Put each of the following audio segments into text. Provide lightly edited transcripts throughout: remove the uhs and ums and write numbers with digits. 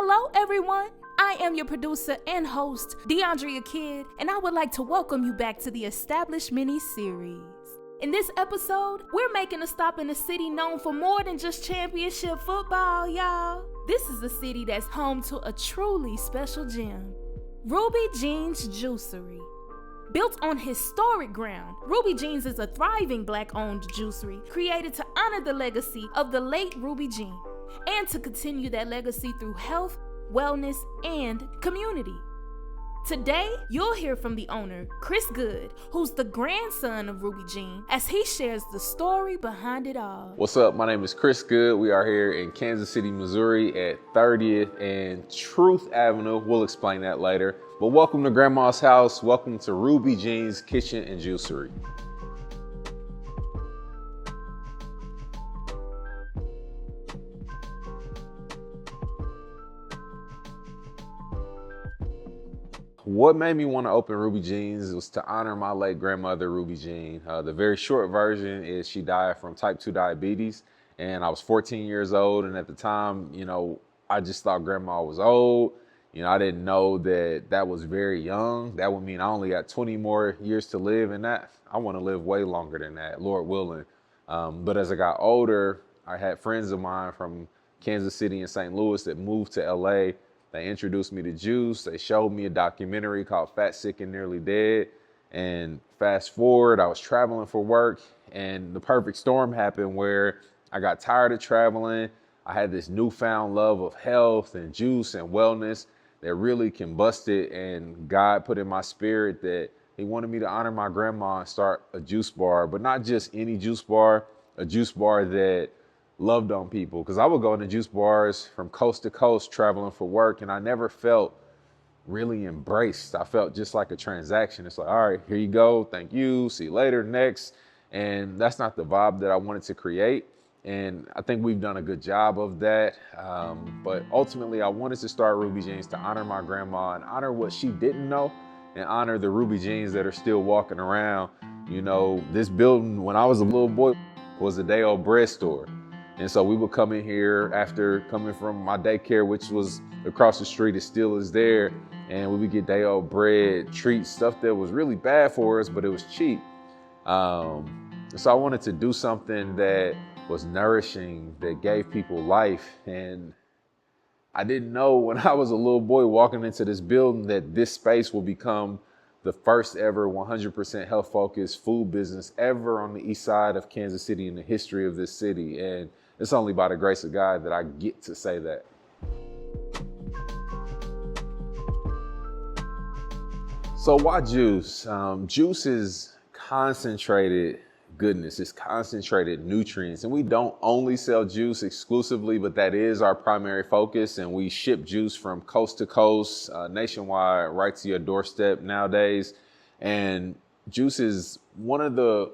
Hello, everyone. I am your producer and host, DeAndrea Kidd, and I would like to welcome you back to the Established mini-series. In this episode, we're making a stop in a city known for more than just championship football, y'all. This is a city that's home to a truly special gem, Ruby Jean's Juicery. Built on historic ground, Ruby Jean's is a thriving Black-owned juicery created to honor the legacy of the late Ruby Jean and to continue that legacy through health, wellness, and community. Today, you'll hear from the owner, Chris Good, who's the grandson of Ruby Jean, as he shares the story behind it all. What's up? My name is Chris Good. We are here in Kansas City, Missouri at 30th and Troost Avenue. We'll explain that later. But welcome to Grandma's house. Welcome to Ruby Jean's Kitchen and Juicery. What made me want to open Ruby Jean's was to honor my late grandmother, Ruby Jean. The very short version is she died from type 2 diabetes, and I was 14 years old. And at the time, I just thought grandma was old. I didn't know that was very young. That would mean I only got 20 more years to live, and that I want to live way longer than that, Lord willing. But as I got older, I had friends of mine from Kansas City and St. Louis that moved to LA. They introduced me to juice. They showed me a documentary called Fat, Sick, and Nearly Dead. And fast forward, I was traveling for work, and the perfect storm happened where I got tired of traveling. I had this newfound love of health and juice and wellness that really combusted, and God put in my spirit that he wanted me to honor my grandma and start a juice bar, but not just any juice bar, a juice bar that loved on people. Because I would go into juice bars from coast to coast traveling for work, and I never felt really embraced. I felt just like a transaction. It's like, all right, here you go. Thank you. See you later. Next. And that's not the vibe that I wanted to create. And I think we've done a good job of that. But ultimately, I wanted to start Ruby Jean's to honor my grandma and honor what she didn't know and honor the Ruby Jeans that are still walking around. This building, when I was a little boy, was a day-old bread store. And so we would come in here after coming from my daycare, which was across the street. It still is there. And we would get day-old bread, treats, stuff that was really bad for us, but it was cheap. So I wanted to do something that was nourishing, that gave people life. And I didn't know when I was a little boy walking into this building that this space will become the first ever 100% health focused food business ever on the east side of Kansas City in the history of this city. And it's only by the grace of God that I get to say that. So why juice? Juice is concentrated goodness. It's concentrated nutrients. And we don't only sell juice exclusively, but that is our primary focus. And we ship juice from coast to coast, nationwide, right to your doorstep nowadays. And juice is one of the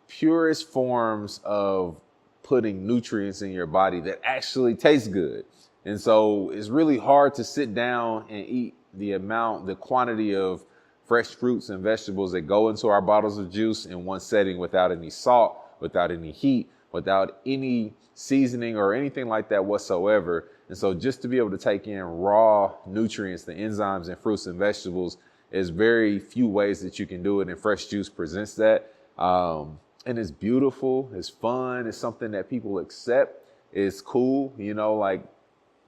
purest forms of putting nutrients in your body that actually tastes good. And so it's really hard to sit down and eat the quantity of fresh fruits and vegetables that go into our bottles of juice in one setting without any salt, without any heat, without any seasoning or anything like that whatsoever. And so just to be able to take in raw nutrients, the enzymes in fruits and vegetables, is very few ways that you can do it. And fresh juice presents that. And it's beautiful, it's fun, it's something that people accept, it's cool. Like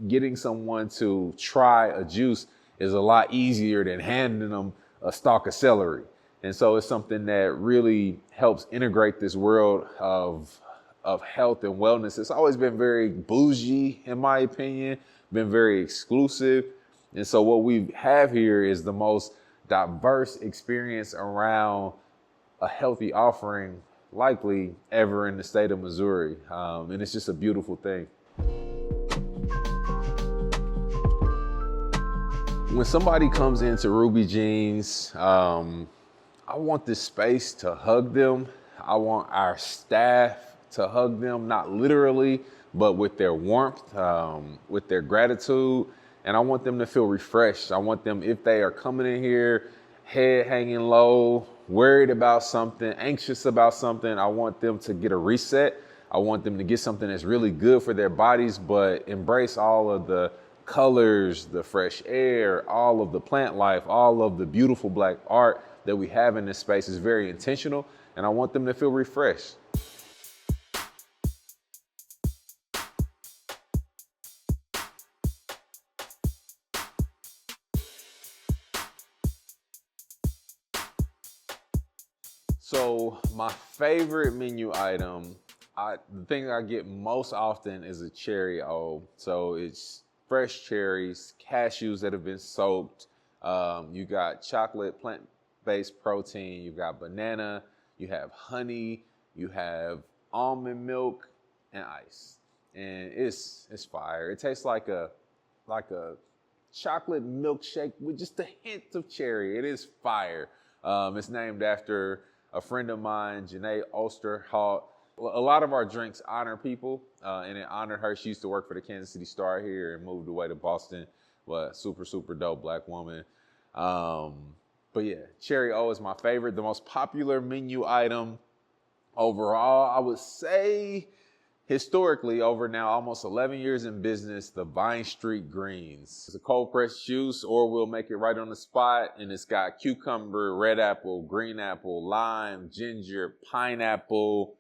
getting someone to try a juice is a lot easier than handing them a stalk of celery. And so it's something that really helps integrate this world of health and wellness. It's always been very bougie, in my opinion, been very exclusive. And so what we have here is the most diverse experience around a healthy offering likely ever in the state of Missouri. And it's just a beautiful thing. When somebody comes into Ruby Jean's, I want this space to hug them. I want our staff to hug them, not literally, but with their warmth, with their gratitude. And I want them to feel refreshed. I want them, if they are coming in here, head hanging low, worried about something, anxious about something, I want them to get a reset. I want them to get something that's really good for their bodies, but embrace all of the colors, the fresh air, all of the plant life, all of the beautiful Black art that we have in this space is very intentional, and I want them to feel refreshed. So my favorite menu item, the thing I get most often is a cherry O. So it's fresh cherries, cashews that have been soaked. You got chocolate, plant-based protein. You got banana. You have honey. You have almond milk and ice, and it's fire. It tastes like a chocolate milkshake with just a hint of cherry. It is fire. It's named after a friend of mine, Janae Osterholt. A lot of our drinks honor people, and it honored her. She used to work for the Kansas City Star here and moved away to Boston. But super, super dope Black woman. But yeah, Cherry O is my favorite. The most popular menu item overall, I would say, historically, over now almost 11 years in business, the Vine Street Greens. It's a cold pressed juice, or we'll make it right on the spot. And it's got cucumber, red apple, green apple, lime, ginger, pineapple.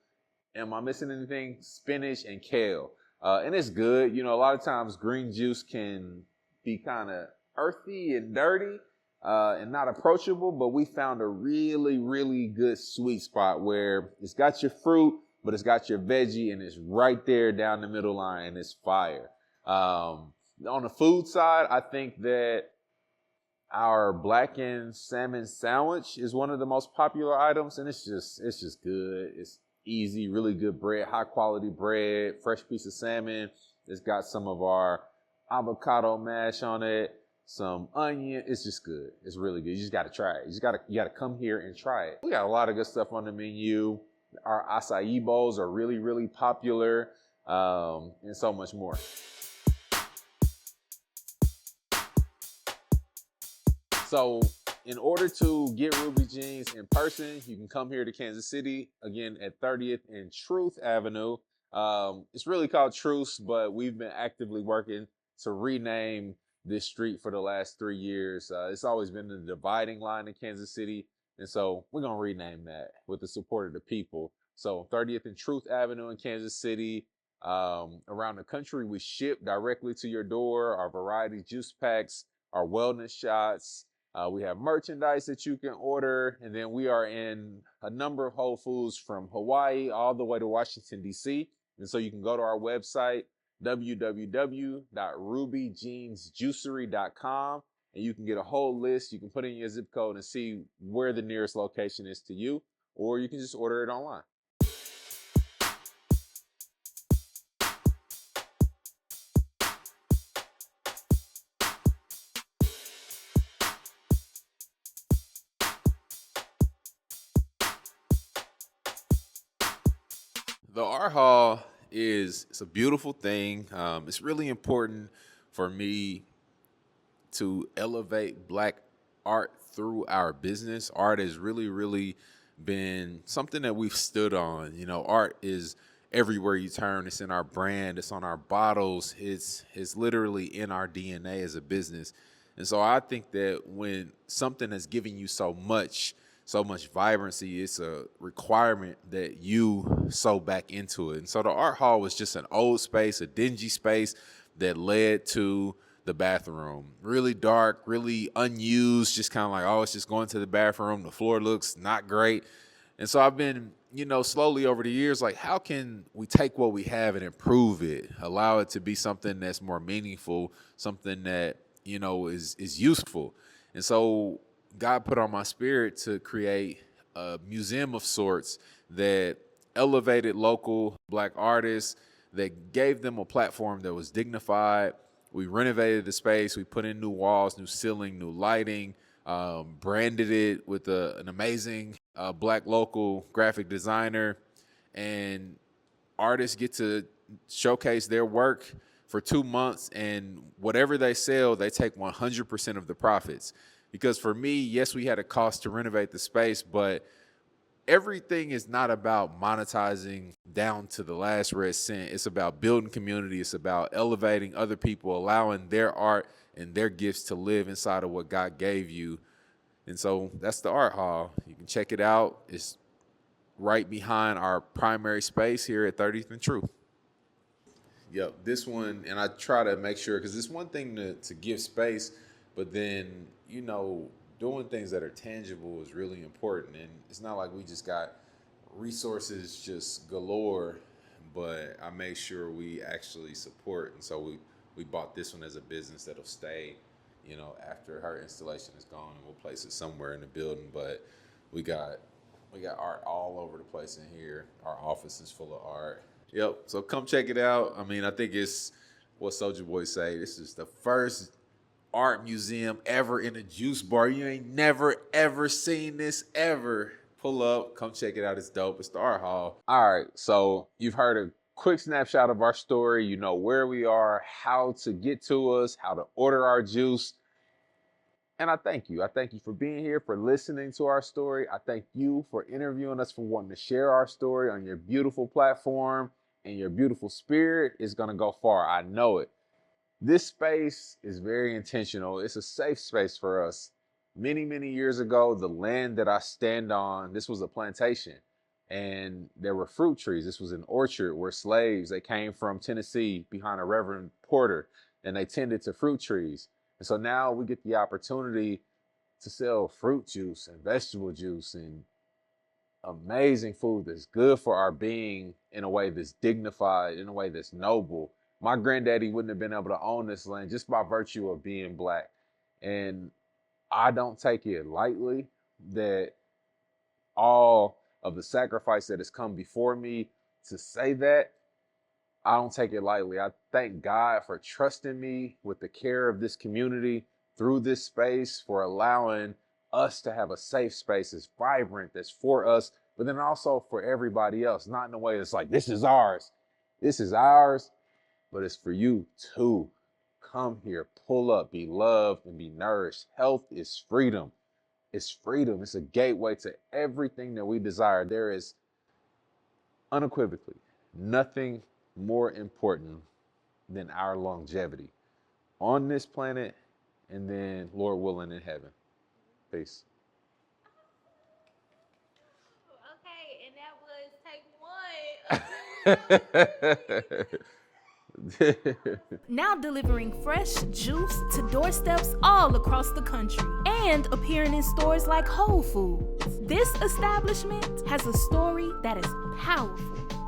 Am I missing anything? Spinach and kale. And it's good. You know, a lot of times green juice can be kind of earthy and dirty and not approachable, but we found a really, really good sweet spot where it's got your fruit, but it's got your veggie, and it's right there down the middle line, and it's fire. On the food side, I think that our blackened salmon sandwich is one of the most popular items, and it's just good. It's easy, really good bread, high quality bread, fresh piece of salmon. It's got some of our avocado mash on it, some onion. It's just good. It's really good. You just got to try it. You got to come here and try it. We got a lot of good stuff on the menu. Our acai bowls are really, really popular, and so much more. So in order to get Ruby Jeans in person, you can come here to Kansas City, again, at 30th and Troost Avenue. It's really called Troost, but we've been actively working to rename this street for the last 3 years. It's always been the dividing line in Kansas City. And so we're going to rename that with the support of the people. So 30th and Troost Avenue in Kansas City. Around the country, we ship directly to your door, our variety juice packs, our wellness shots. We have merchandise that you can order. And then we are in a number of Whole Foods from Hawaii all the way to Washington, D.C. And so you can go to our website, www.rubyjeansjuicery.com. And you can get a whole list. You can put in your zip code and see where the nearest location is to you, or you can just order it online. The art hall it's a beautiful thing. It's really important for me to elevate Black art through our business. Art has really, really been something that we've stood on. You know, art is everywhere you turn. It's in our brand. It's on our bottles. It's literally in our DNA as a business. And so I think that when something is giving you so much vibrancy, it's a requirement that you sow back into it. And so the art hall was just an old space, a dingy space that led to the bathroom. Really dark, really unused, just kind of like, oh, it's just going to the bathroom. The floor looks not great. And so I've been, slowly over the years, like, how can we take what we have and improve it, allow it to be something that's more meaningful, something that, is useful. And so God put on my spirit to create a museum of sorts that elevated local Black artists, that gave them a platform that was dignified. We renovated the space. We put in new walls, new ceiling, new lighting, branded it with an amazing Black local graphic designer. And artists get to showcase their work for 2 months, and whatever they sell, they take 100% of the profits. Because for me, yes, we had a cost to renovate the space, but everything is not about monetizing down to the last red cent. It's about building community. It's about elevating other people, allowing their art and their gifts to live inside of what God gave you. And so that's the art hall. You can check it out. It's right behind our primary space here at 30th and Troost. Yep, this one, and I try to make sure, because it's one thing to give space, but then, doing things that are tangible is really important. And it's not like we just got resources just galore, but I make sure we actually support. And so we bought this one as a business that'll stay, after her installation is gone, and we'll place it somewhere in the building. But we got art all over the place in here. Our office is full of art. Yep, so come check it out. I mean, I think it's what Soulja Boy say. This is the first art museum ever in a juice bar. You ain't never, ever seen this ever. Pull up, come check it out. It's dope. It's the art hall. All right, so you've heard a quick snapshot of our story. You know where we are, how to get to us, how to order our juice. And I thank you. I thank you for being here, for listening to our story. I thank you for interviewing us, for wanting to share our story on your beautiful platform, and your beautiful spirit is going to go far. I know it. This space is very intentional. It's a safe space for us. Many, many years ago, the land that I stand on, this was a plantation, and there were fruit trees. This was an orchard where slaves, they came from Tennessee behind a Reverend Porter, and they tended to fruit trees. And so now we get the opportunity to sell fruit juice and vegetable juice and amazing food that's good for our being in a way that's dignified, in a way that's noble. My granddaddy wouldn't have been able to own this land just by virtue of being Black. And I don't take it lightly that all of the sacrifice that has come before me to say that. I don't take it lightly. I thank God for trusting me with the care of this community through this space, for allowing us to have a safe space that's vibrant, that's for us, but then also for everybody else, not in a way that's like, this is ours. This is ours, but it's for you too. Come here, pull up, be loved, and be nourished. Health is freedom. It's freedom. It's a gateway to everything that we desire. There is unequivocally nothing more important than our longevity on this planet, and then, Lord willing, in heaven. Peace. Okay, and that was take one. Now delivering fresh juice to doorsteps all across the country and appearing in stores like Whole Foods. This establishment has a story that is powerful.